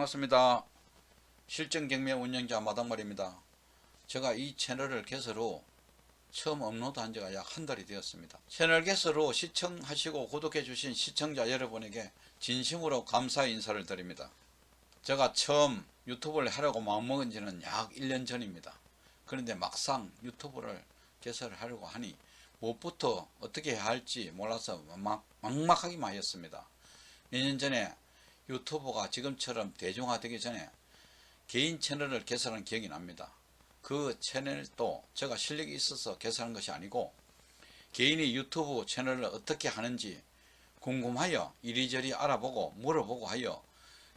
반갑습니다. 실전경매 운영자 마당말입니다. 제가 이 채널을 개설 후 처음 업로드한 지가 약 한 달이 되었습니다. 채널 개설 후 시청하시고 구독해 주신 시청자 여러분에게 진심으로 감사의 인사를 드립니다. 제가 처음 유튜브를 하려고 마음먹은 지는 약 1년 전입니다. 그런데 막상 유튜브를 개설을 하려고 하니 무엇부터 어떻게 해야 할지 몰라서 막막하기만 하였습니다. 몇 년 전에 유튜브가 지금처럼 대중화되기 전에 개인 채널을 개설한 기억이 납니다. 그 채널도 제가 실력이 있어서 개설한 것이 아니고 개인이 유튜브 채널을 어떻게 하는지 궁금하여 이리저리 알아보고 물어보고 하여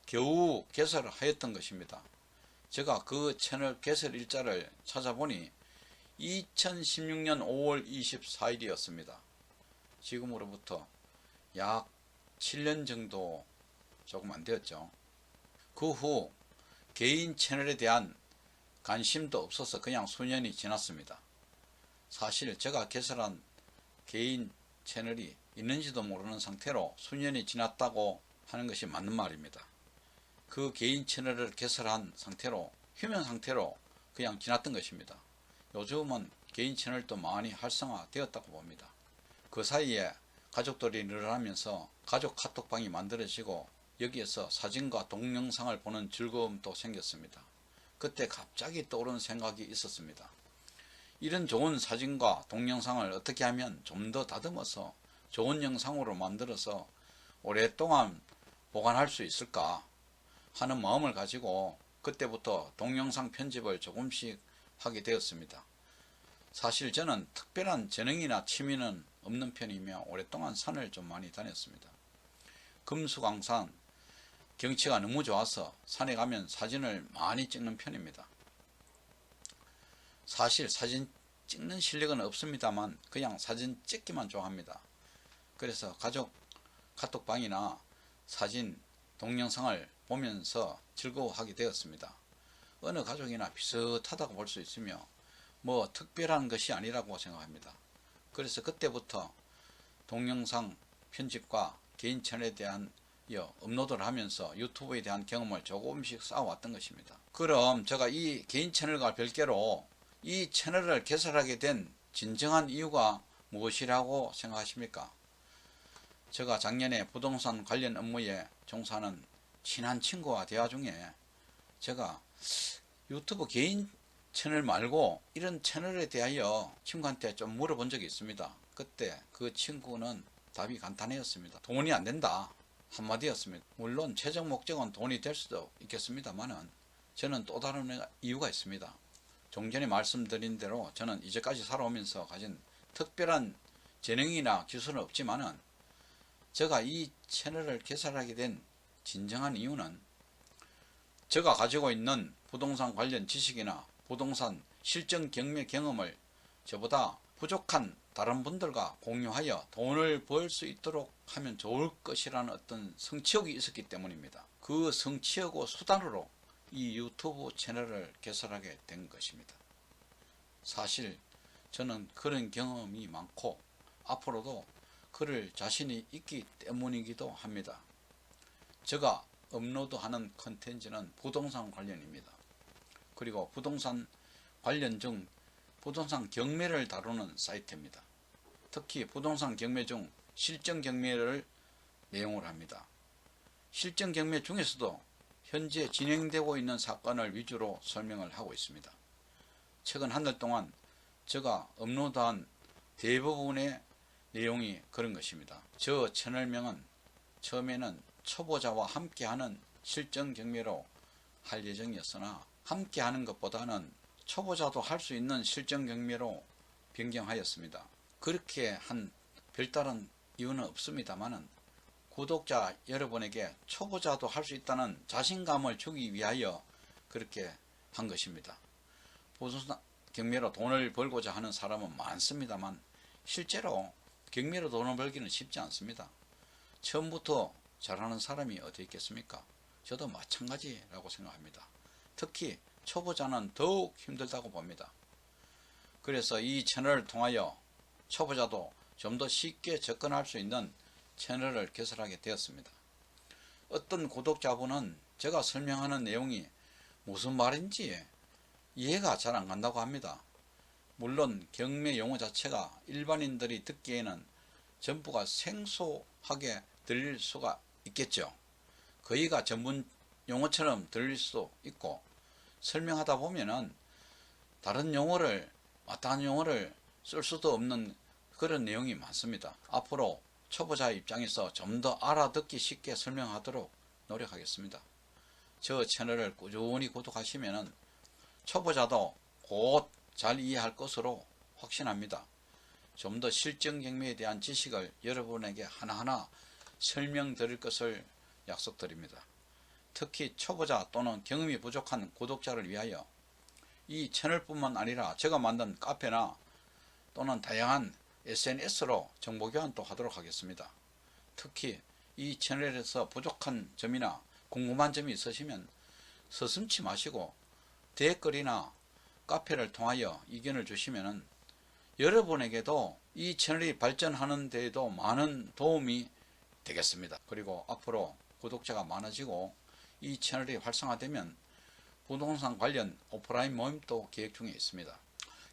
겨우 개설을 하였던 것입니다. 제가 그 채널 개설 일자를 찾아보니 2016년 5월 24일이었습니다. 지금으로부터 약 7년 정도 조금 안 되었죠. 그 후 개인 채널에 대한 관심도 없어서 그냥 수년이 지났습니다. 사실 제가 개설한 개인 채널이 있는지도 모르는 상태로 수년이 지났다고 하는 것이 맞는 말입니다. 그 개인 채널을 개설한 상태로 휴면 상태로 그냥 지났던 것입니다. 요즘은 개인 채널도 많이 활성화되었다고 봅니다. 그 사이에 가족들이 늘어나면서 가족 카톡방이 만들어지고 여기에서 사진과 동영상을 보는 즐거움도 생겼습니다. 그때 갑자기 떠오른 생각이 있었습니다. 이런 좋은 사진과 동영상을 어떻게 하면 좀 더 다듬어서 좋은 영상으로 만들어서 오랫동안 보관할 수 있을까 하는 마음을 가지고 그때부터 동영상 편집을 조금씩 하게 되었습니다. 사실 저는 특별한 재능이나 취미는 없는 편이며 오랫동안 산을 좀 많이 다녔습니다. 금수강산 경치가 너무 좋아서 산에 가면 사진을 많이 찍는 편입니다. 사실 사진 찍는 실력은 없습니다만 그냥 사진 찍기만 좋아합니다. 그래서 가족 카톡방이나 사진 동영상을 보면서 즐거워하게 되었습니다. 어느 가족이나 비슷하다고 볼 수 있으며 뭐 특별한 것이 아니라고 생각합니다. 그래서 그때부터 동영상 편집과 개인 채널에 대한 업로드를 하면서 유튜브에 대한 경험을 조금씩 쌓아왔던 것입니다. 그럼 제가 이 개인 채널과 별개로 이 채널을 개설하게 된 진정한 이유가 무엇이라고 생각하십니까? 제가 작년에 부동산 관련 업무에 종사하는 친한 친구와 대화 중에 제가 유튜브 개인 채널 말고 이런 채널에 대하여 친구한테 좀 물어본 적이 있습니다. 그때 그 친구는 답이 간단했습니다. 돈이 안 된다 한마디였습니다. 물론 최종 목적은 돈이 될 수도 있겠습니다만은 저는 또 다른 이유가 있습니다. 좀 전에 말씀드린 대로 저는 이제까지 살아오면서 가진 특별한 재능이나 기술은 없지만은 제가 이 채널을 개설하게 된 진정한 이유는 제가 가지고 있는 부동산 관련 지식이나 부동산 실전 경매 경험을 저보다 부족한 다른 분들과 공유하여 돈을 벌 수 있도록 하면 좋을 것이라는 어떤 성취욕이 있었기 때문입니다. 그 성취욕의 수단으로 이 유튜브 채널을 개설하게 된 것입니다. 사실 저는 그런 경험이 많고 앞으로도 그럴 자신이 있기 때문이기도 합니다. 제가 업로드하는 컨텐츠는 부동산 관련입니다. 그리고 부동산 관련 중 부동산 경매를 다루는 사이트입니다. 특히 부동산 경매 중 실전 경매를 내용으로 합니다. 실전 경매 중에서도 현재 진행되고 있는 사건을 위주로 설명을 하고 있습니다. 최근 한 달 동안 제가 업로드한 대부분의 내용이 그런 것입니다. 저 채널명은 처음에는 초보자와 함께하는 실전 경매로 할 예정이었으나 함께하는 것보다는 초보자도 할 수 있는 실전 경매로 변경하였습니다. 그렇게 한 별다른 이유는 없습니다만은 구독자 여러분에게 초보자도 할 수 있다는 자신감을 주기 위하여 그렇게 한 것입니다. 부동산 경매로 돈을 벌고자 하는 사람은 많습니다만 실제로 경매로 돈을 벌기는 쉽지 않습니다. 처음부터 잘하는 사람이 어디 있겠습니까? 저도 마찬가지라고 생각합니다. 특히 초보자는 더욱 힘들다고 봅니다. 그래서 이 채널을 통하여 초보자도 좀 더 쉽게 접근할 수 있는 채널을 개설하게 되었습니다. 어떤 구독자분은 제가 설명하는 내용이 무슨 말인지 이해가 잘 안 간다고 합니다. 물론 경매 용어 자체가 일반인들이 듣기에는 전부가 생소하게 들릴 수가 있겠죠. 거의가 전문 용어처럼 들릴 수도 있고, 설명하다 보면은 다른 용어를 마땅한 용어를 쓸 수도 없는 그런 내용이 많습니다. 앞으로 초보자 입장에서 좀 더 알아듣기 쉽게 설명하도록 노력하겠습니다. 저 채널을 꾸준히 구독하시면은 초보자도 곧 잘 이해할 것으로 확신합니다. 좀 더 실전 경매에 대한 지식을 여러분에게 하나하나 설명드릴 것을 약속드립니다. 특히 초보자 또는 경험이 부족한 구독자를 위하여 이 채널뿐만 아니라 제가 만든 카페나 또는 다양한 SNS로 정보교환도 하도록 하겠습니다. 특히 이 채널에서 부족한 점이나 궁금한 점이 있으시면 서슴지 마시고 댓글이나 카페를 통하여 의견을 주시면 여러분에게도 이 채널이 발전하는 데에도 많은 도움이 되겠습니다. 그리고 앞으로 구독자가 많아지고 이 채널이 활성화되면 부동산 관련 오프라인 모임도 계획 중에 있습니다.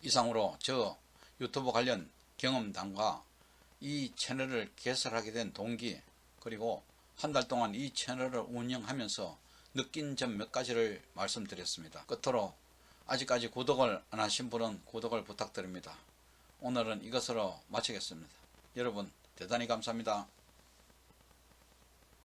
이상으로 저 유튜브 관련 경험담과 이 채널을 개설하게 된 동기, 그리고 한 달 동안 이 채널을 운영하면서 느낀 점 몇 가지를 말씀드렸습니다. 끝으로 아직까지 구독을 안 하신 분은 구독을 부탁드립니다. 오늘은 이것으로 마치겠습니다. 여러분 대단히 감사합니다.